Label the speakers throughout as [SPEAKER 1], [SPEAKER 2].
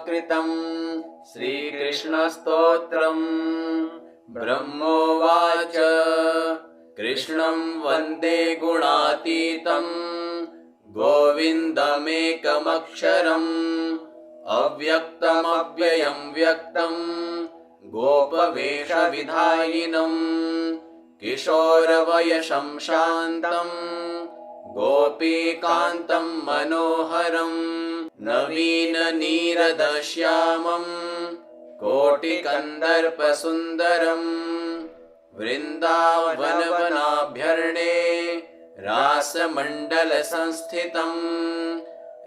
[SPEAKER 1] कृतं श्रीकृष्णस्तोत्रम्। ब्रह्मोवाच कृष्णं वन्दे गुणातीतं गोविन्दमेकमक्षरम् अव्यक्तमव्ययं व्यक्तं गोपवेशविधायिनं किशोरवयसं शान्तं गोपीकान्तं मनोहरं नवीननीरदश्यामं कोटिकन्दर्पसुन्दरम् वृन्दावनवनाभ्यर्णे रासमण्डलसंस्थितम्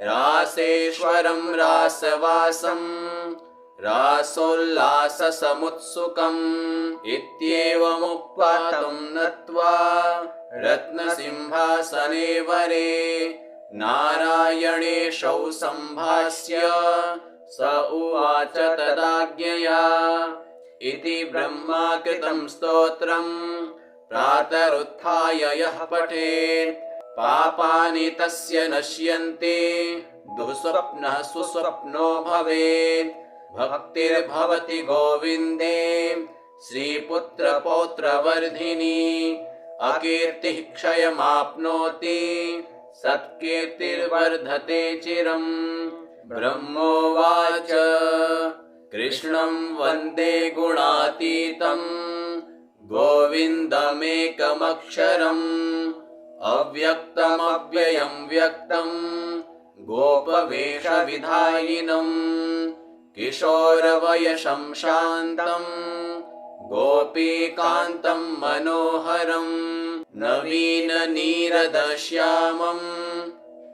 [SPEAKER 1] रासेश्वरं रासवासं रासोल्लाससमुत्सुकम् इत्येवमुक्त्वा तं नत्वा रत्नसिंहासने वरे नारायणेशौ सम्भाष्य स उवाच तदाज्ञया इति ब्रह्माकृतं स्तोत्रम् प्रातरुत्थाय यः पठेत् पापानि तस्य नश्यन्ति दुःस्वप्नः सुस्वप्नो भवेत् भक्तिर्भवति गोविन्दे श्रीपुत्रपौत्रवर्धिनी अकीर्तिः क्षयमाप्नोति सत्कीर्तिर्वर्धते चिरम्। ब्रह्मोवाच कृष्णं वन्दे गुणातीतं गोविन्दमेकमक्षरम् अव्यक्तमव्ययं व्यक्तं गोपवेशविधायिनं किशोरवयसं शान्तं गोपीकान्तं मनोहरं नवीननीरदश्यामं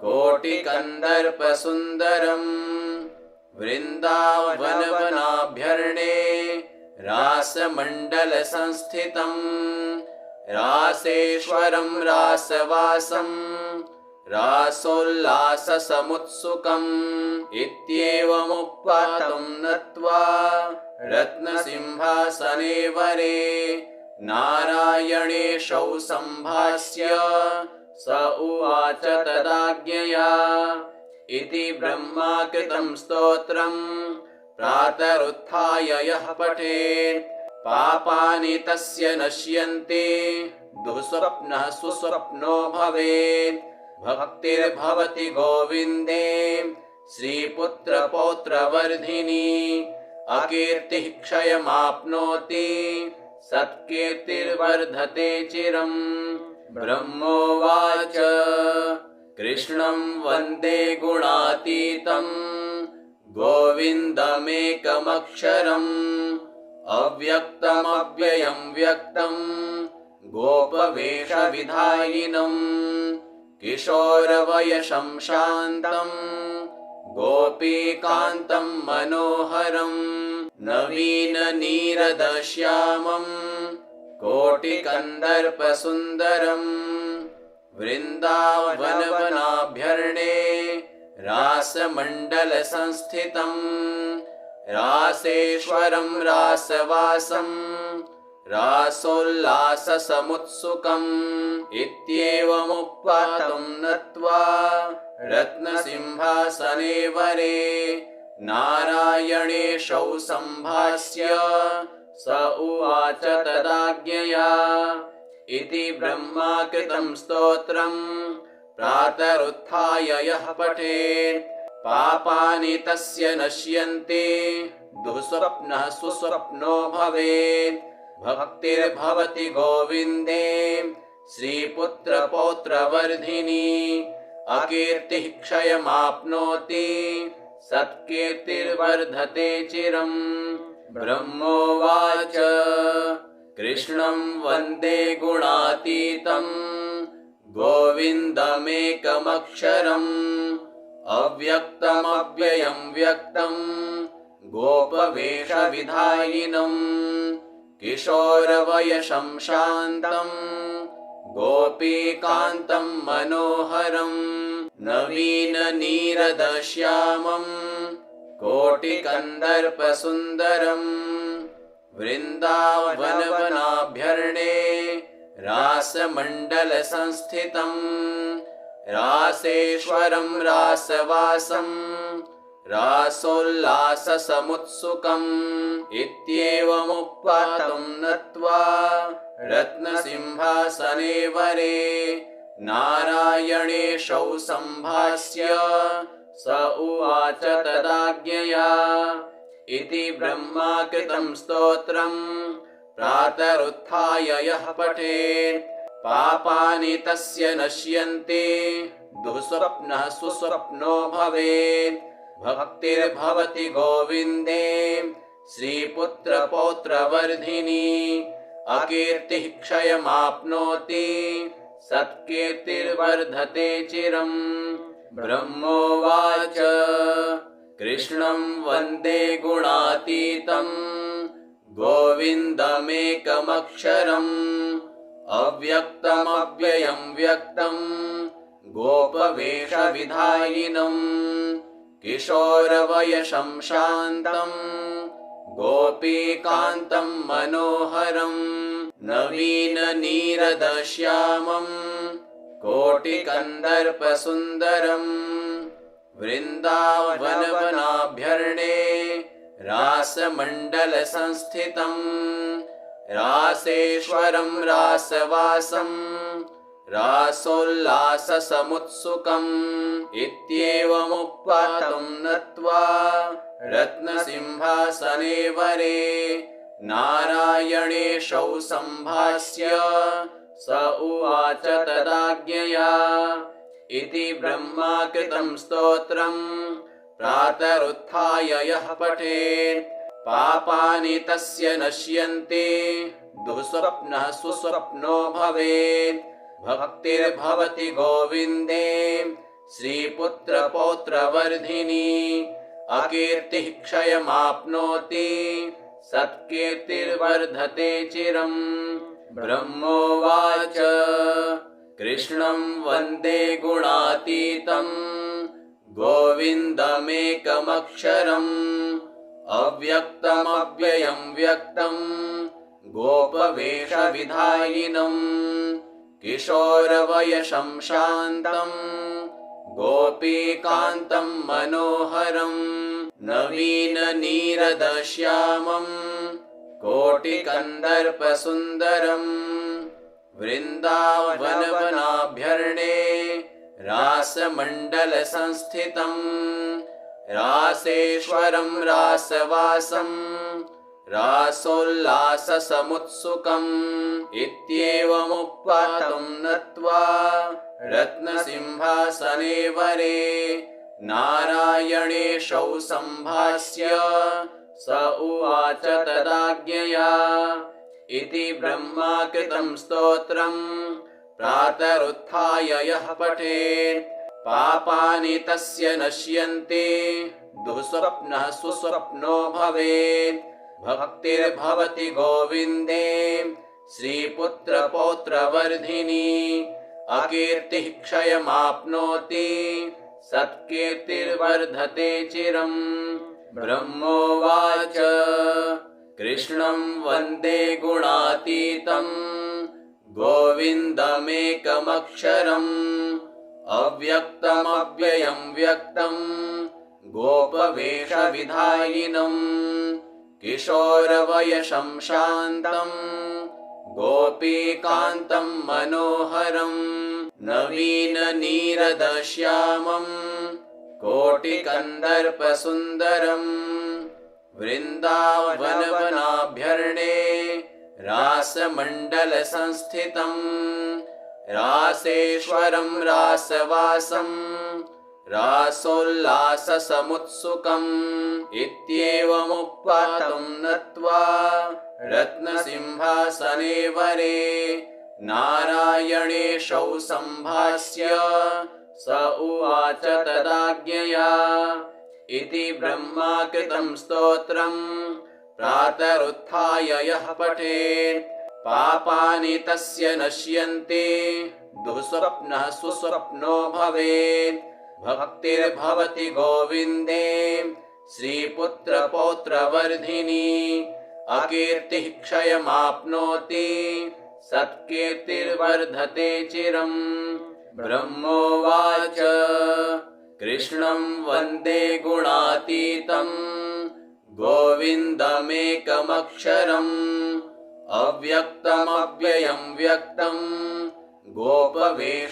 [SPEAKER 1] कोटिकन्दर्पसुन्दरम् वृन्दावनवनाभ्यर्णे रासमण्डलसंस्थितम् रासेश्वरं रासवासं रासोल्लाससमुत्सुकम् इत्येवमुक्त्वा तं नत्वा रत्नसिंहासने वरे नारायणेशौ सम्भाष्य स उवाच तदाज्ञया इति ब्रह्माकृतं स्तोत्रम् प्रातरुत्थाय यः पठेत् पापानि तस्य नश्यन्ति दुःस्वप्नः सुस्वप्नो भवेत् भक्तिर्भवति गोविन्दे श्रीपुत्रपौत्रवर्धिनी अकीर्तिः क्षयमाप्नोति सत्कीर्तिर्वर्धते चिरम्। ब्रह्मोवाच कृष्णं वन्दे गुणातीतं गोविन्दमेकमक्षरम् अव्यक्तमव्ययं व्यक्तं गोपवेशविधायिनं किशोरवयसं शान्तं गोपीकान्तं मनोहरं नवीननीरदश्यामं कोटिकन्दर्पसुन्दरम् वृन्दावनवनाभ्यर्णे रासमण्डलसंस्थितम् रासेश्वरं रासवासं रासोल्लाससमुत्सुकम् इत्येवमुक्त्वा तं नत्वा रत्नसिंहासने वरे नारायणेशौ सम्भाष्य स उवाच तदाज्ञया इति ब्रह्माकृतं स्तोत्रम् प्रातरुत्थाय यः पठेत् पापानि तस्य नश्यन्ति दुःस्वप्नः सुस्वप्नो भवेत् भक्तिर्भवति गोविन्दे श्रीपुत्रपौत्रवर्धिनी अकीर्तिः क्षयमाप्नोति सत्कीर्तिर्वर्धते चिरम्। ब्रह्मोवाच कृष्णं वन्दे गुणातीतं गोविन्दमेकमक्षरम् अव्यक्तमव्ययं व्यक्तं गोपवेशविधायिनं किशोरवयसं शान्तं गोपीकान्तं मनोहरं नवीननीरदश्यामं कोटिकन्दर्पसुन्दरम् वृन्दावनवनाभ्यर्णे रासमण्डलसंस्थितम् रासेश्वरं रासवासं रासोल्लाससमुत्सुकम् इत्येवमुक्त्वा तं नत्वा रत्नसिंहासने वरे नारायणेशौ सम्भाष्य स उवाच तदाज्ञया इति ब्रह्माकृतं स्तोत्रम् प्रातरुत्थाय यः पठेत् पापानि तस्य नश्यन्ति दुःस्वप्नः सुस्वप्नो भवेत् भक्तिर्भवति गोविन्दे श्रीपुत्रपौत्रवर्धिनी अकीर्तिः क्षयमाप्नोति सत्कीर्तिर्वर्धते चिरम् ब्रह्मोवाच कृष्णं वन्दे गुणातीतं गोविन्दमेकमक्षरम् अव्यक्तमव्ययं व्यक्तं गोपवेशविधायिनं किशोरवयसं शान्तं गोपीकान्तं मनोहरं नवीननीरदश्यामं कोटिकन्दर्पसुन्दरम् वृन्दावनवनाभ्यर्णे रासमण्डलसंस्थितं रासेश्वरं रासवासं रासोल्लाससमुत्सुकम् इत्येवमुक्त्वा तं नत्वा रत्नसिंहासने वरे नारायणेशौ सम्भाष्य स उवाच तदाज्ञया इति ब्रह्माकृतं स्तोत्रम् प्रातरुत्थाय यः पठेत् पापानि तस्य नश्यन्ति दुःस्वप्नः सुस्वप्नो भवेत् भक्तिर्भवति गोविन्दे श्रीपुत्रपौत्रवर्धिनी अकीर्तिः क्षयमाप्नोति सत्कीर्तिर्वर्धते चिरम् ब्रह्मोवाच कृष्णं वन्दे गुणातीतं गोविन्दमेकमक्षरम् अव्यक्तमव्ययं व्यक्तं गोपवेशविधायिनं किशोरवयसं शान्तं गोपीकान्तं मनोहरं नवीननीरदश्यामं कोटिकन्दर्पसुन्दरम् वृन्दावनवनाभ्यर्णे रासमण्डलसंस्थितं रासेश्वरं रासवासं रासोल्लाससमुत्सुकम् इत्येवमुक्त्वा तं नत्वा रत्नसिंहासने वरे नारायणेशौ सम्भाष्य स उवाच तदाज्ञया इति ब्रह्माकृतं स्तोत्रम् प्रातरुत्थाय यः पठेत् पापानि तस्य नश्यन्ति दुःस्वप्नः सुस्वप्नो भवेत् भक्तिर्भवति गोविन्दे श्रीपुत्रपौत्रवर्धिनी अकीर्तिः क्षयमाप्नोति सत्कीर्तिर्वर्धते चिरम् ब्रह्मोवाच कृष्णं वन्दे गुणातीतं गोविन्दमेकमक्षरम् अव्यक्तमव्ययं व्यक्तं गोपवेशविधायिनं किशोरवयसं शान्तं गोपीकान्तं मनोहरं नवीननीरदश्यामं कोटिकन्दर्पसुन्दरम् वृन्दावनवनाभ्यर्णे रासमण्डलसंस्थितं रासेश्वरं रासवासं रासोल्लाससमुत्सुकम् इत्येवमुक्त्वा तं नत्वा रत्नसिंहासने वरे नारायणेशौ सम्भाष्य स उवाच तदाज्ञया इति ब्रह्माकृतं स्तोत्रम् प्रातरुत्थाय यः पठेत् पापानि तस्य नश्यन्ति दुःस्वप्नः सुस्वप्नो भवेत् भक्तिर्भवति गोविन्दे श्रीपुत्रपौत्रवर्धिनी अकीर्तिः क्षयमाप्नोति सत्कीर्तिर्वर्धते चिरम् ब्रह्मोवाच कृष्णं वन्दे गुणातीतं गोविन्दमेकमक्षरम् अव्यक्तमव्ययं व्यक्तं गोपवेशविधायिनं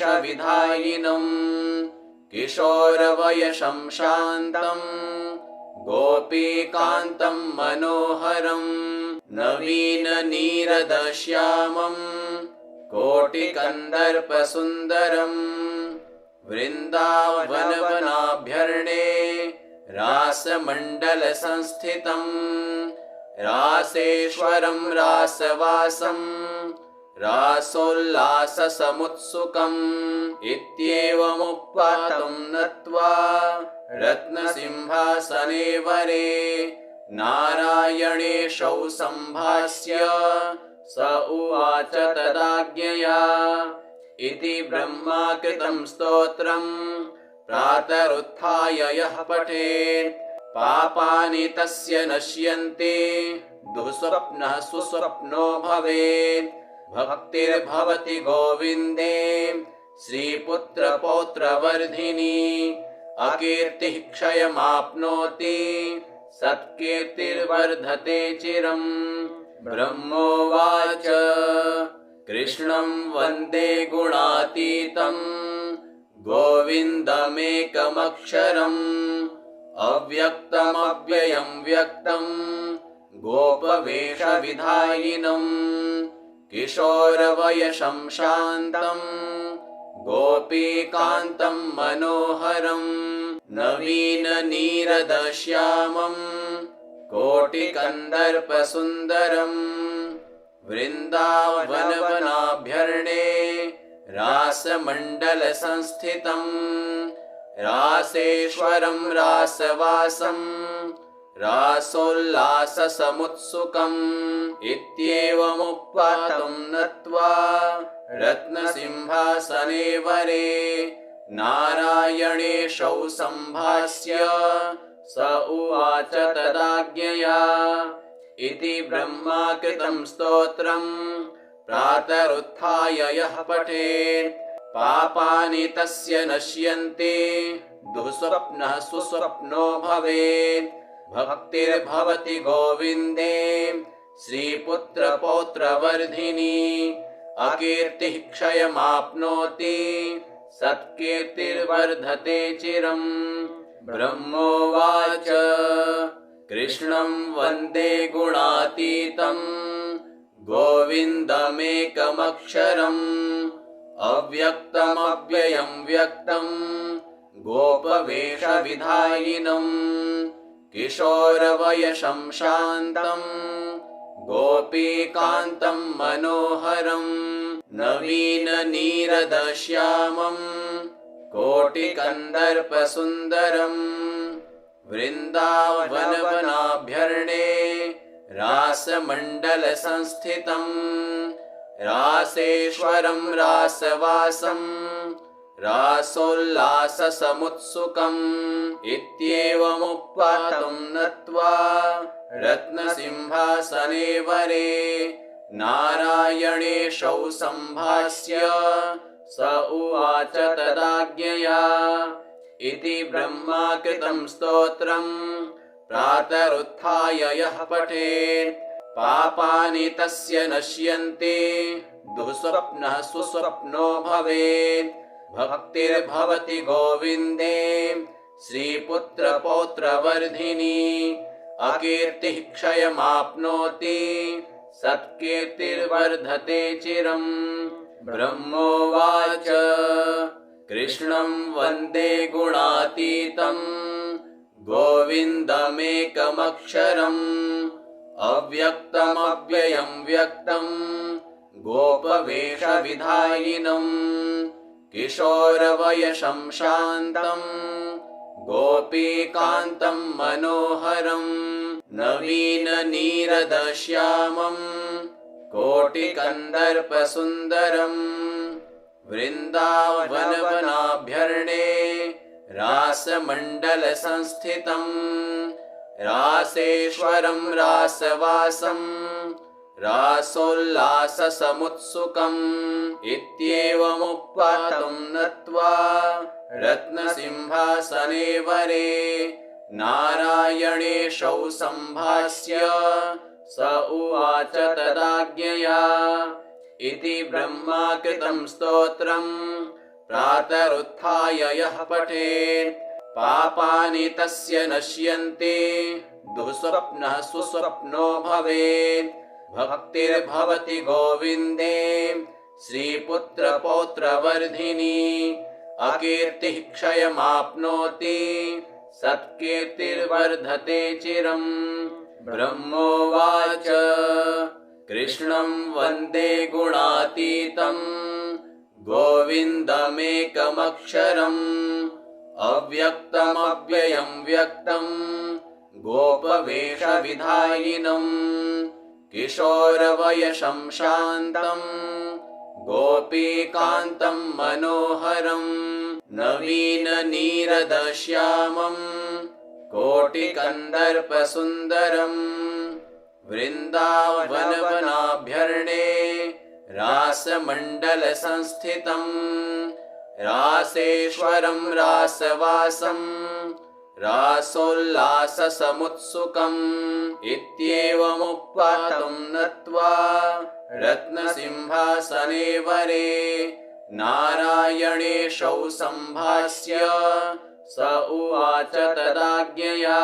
[SPEAKER 1] किशोरवयसं शान्तं गोपीकान्तं मनोहरं नवीननीरदश्यामं कोटिकन्दर्पसुन्दरम् वृन्दावनवनाभ्यर्णे रासमण्डलसंस्थितं रासेश्वरं रासवासं रासोल्लाससमुत्सुकम् इत्येवमुक्त्वा तं नत्वा रत्नसिंहासने वरे नारायणेशौ सम्भाष्य स उवाच तदाज्ञया इति ब्रह्माकृतं स्तोत्रम् प्रातरुत्थाय यः पठेत् पापानि तस्य नश्यन्ति दुःस्वप्नः सुस्वप्नो भवेत् भक्तिर्भवति गोविन्दे श्रीपुत्रपौत्रवर्धिनी अकीर्तिः क्षयमाप्नोति सत्कीर्तिर्वर्धते चिरम् ब्रह्मोवाच कृष्णं वन्दे गुणातीतं गोविन्दमेकमक्षरम् अव्यक्तमव्ययं व्यक्तं गोपवेशविधायिनं किशोरवयसं शान्तं गोपीकान्तं मनोहरं नवीननीरदश्यामं कोटिकन्दर्पसुन्दरम् वृन्दावनवनाभ्यर्णे रासमण्डलसंस्थितं रासेश्वरं रासवासं रासोल्लाससमुत्सुकम् इत्येवमुक्त्वा तं नत्वा रत्नसिंहासने वरे नारायणेशौ सम्भाष्य स उवाच तदाज्ञया इति ब्रह्माकृतं स्तोत्रम् प्रातरुत्थाय यः पठेत् पापानि तस्य नश्यन्ति दुःस्वप्नः सुस्वप्नो भवेत् भक्तिर्भवति गोविन्दे श्रीपुत्रपौत्रवर्धिनी अकीर्तिः क्षयमाप्नोति सत्कीर्तिर्वर्धते चिरम् ब्रह्मोवाच कृष्णं वन्दे गुणातीतं गोविन्दमेकमक्षरम् अव्यक्तमव्ययं व्यक्तं गोपवेशविधायिनं किशोरवयसं शान्तं गोपीकान्तं मनोहरं नवीननीरदश्यामं कोटिकन्दर्पसुन्दरम् वृन्दावनवनाभ्यर्णे रासमण्डलसंस्थितं रासेश्वरं रासवासं रासोल्लाससमुत्सुकम् इत्येवमुक्त्वा तं नत्वा रत्नसिंहासने वरे नारायणेशौ सम्भाष्य स उवाच तदाज्ञया इति ब्रह्माकृतं स्तोत्रम् प्रातरुत्थाय यः पठेत् पापानि तस्य नश्यन्ति दुःस्वप्नः सुस्वप्नो भवेत् भक्तिर्भवति गोविन्दे श्रीपुत्रपौत्रवर्धिनी अकीर्तिः क्षयमाप्नोति सत्कीर्तिर्वर्धते चिरम् ब्रह्मोवाच कृष्णं वन्दे गुणातीतं गोविन्दमेकमक्षरम् अव्यक्तमव्ययं व्यक्तं गोपवेशविधायिनं किशोरवयसं शान्तं गोपीकान्तं मनोहरं नवीननीरदश्यामं कोटिकन्दर्पसुन्दरम् वृन्दावनवनाभ्यर्णे रासमण्डलसंस्थितं रासेश्वरं रासवासं रासोल्लाससमुत्सुकम् इत्येवमुक्त्वा तं नत्वा रत्नसिंहासने वरे नारायणेशौ सम्भाष्य स उवाच तदाज्ञया इति ब्रह्माकृतं स्तोत्रम् प्रातरुत्थाय यः पठेत् पापानि तस्य नश्यन्ति दुःस्वप्नः सुस्वप्नो भवेत् भक्तिर्भवति गोविन्दे श्रीपुत्रपौत्रवर्धिनी अकीर्तिः क्षयमाप्नोति सत्कीर्तिर्वर्धते चिरम् ब्रह्मोवाच कृष्णं वन्दे गुणातीतं गोविन्दमेकमक्षरम् अव्यक्तमव्ययं व्यक्तं गोपवेशविधायिनं किशोरवयसं शान्तं गोपीकान्तं मनोहरं नवीननीरदश्यामं कोटिकन्दर्पसुन्दरं वृन्दावनवनाभ्यर्णे रासमण्डलसंस्थितं रासेश्वरं रासवासं रासोल्लाससमुत्सुकम् इत्येवमुक्त्वा तं नत्वा रत्नसिंहासने वरे नारायणेशौ सम्भाष्य स उवाच तदाज्ञया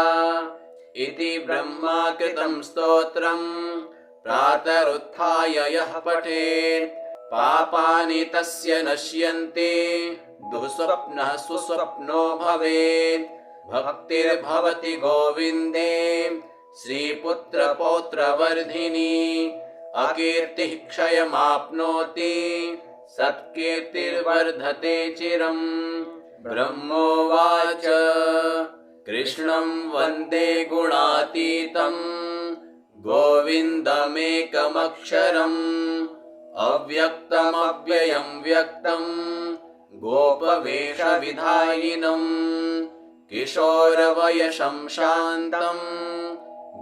[SPEAKER 1] इति ब्रह्माकृतं स्तोत्रम् प्रातरुत्थाय यः पठेत् पापानि तस्य नश्यन्ति दुःस्वप्नः सुस्वप्नो भवेत् भक्तिर्भवति गोविन्दे श्रीपुत्रपौत्रवर्धिनी अकीर्तिः क्षयमाप्नोति सत्कीर्तिर्वर्धते चिरम् ब्रह्मोवाच कृष्णं वन्दे गुणातीतं गोविन्दमेकमक्षरम् अव्यक्तमव्ययं व्यक्तं गोपवेशविधायिनं किशोरवयसं शान्तं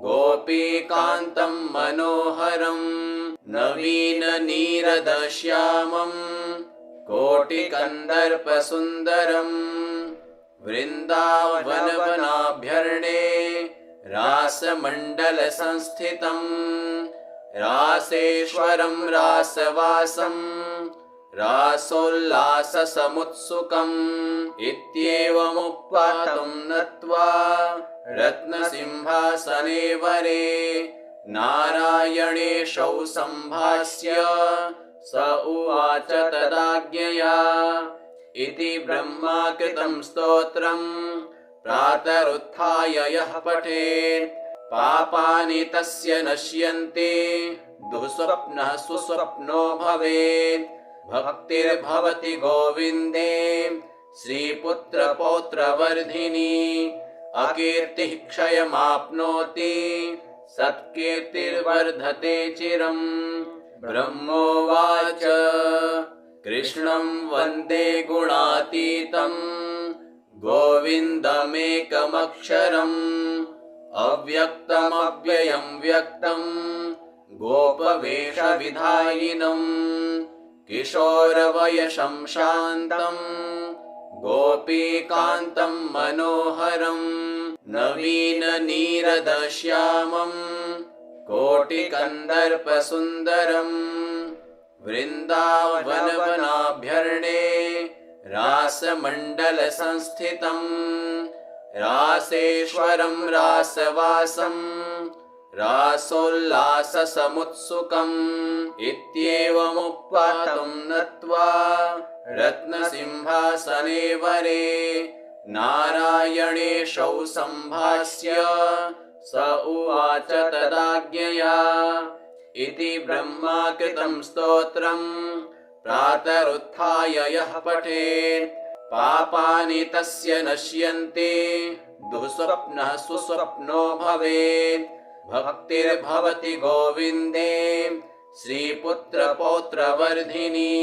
[SPEAKER 1] गोपीकान्तं मनोहरं नवीननीरदश्यामं कोटिकन्दर्पसुन्दरं वृन्दावनवनाभ्यर्णे रासमण्डलसंस्थितं रासेश्वरं रासवासं रासोल्लाससमुत्सुकम् इत्येवमुक्त्वा तं नत्वा रत्नसिंहासने वरे नारायणेशौ सम्भाष्य स उवाच तदाज्ञया इति ब्रह्माकृतं स्तोत्रम् प्रातरुत्थाय यः पठेत् पापानि तस्य नश्यन्ति दुःस्वप्नः सुस्वप्नो भवेत् भक्तिर्भवति गोविन्दे श्रीपुत्रपौत्रवर्धिनी अकीर्तिः क्षयमाप्नोति सत्कीर्तिर्वर्धते चिरम् ब्रह्मोवाच कृष्णं वन्दे गुणातीतं गोविन्दमेकमक्षरम् अव्यक्तमव्ययं व्यक्तं गोपवेशविधायिनं किशोरवयसं शान्तं गोपीकान्तं मनोहरं नवीननीरदश्यामं कोटिकन्दर्पसुन्दरं वृन्दावनवनाभ्यर्णे रासमण्डलसंस्थितं रासेश्वरं रासवासं रासोल्लाससमुत्सुकम् इत्येवमुक्त्वा तं नत्वा रत्नसिंहासने वरे नारायणेशौ सम्भाष्य स उवाच तदाज्ञया इति ब्रह्माकृतं स्तोत्रम् प्रातरुत्थाय यः पठेत् पापानि तस्य नश्यन्ति दुःस्वप्नः सुस्वप्नो भवेत् भक्तिर्भवति गोविन्दे श्रीपुत्रपौत्रवर्धिनी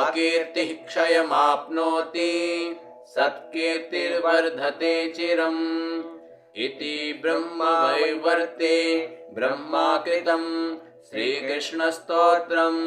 [SPEAKER 1] अकीर्तिः क्षयमाप्नोति सत्कीर्तिर्वर्धते चिरम् इति ब्रह्मवैवर्ते ब्रह्माकृतं श्रीकृष्णस्तोत्रम्।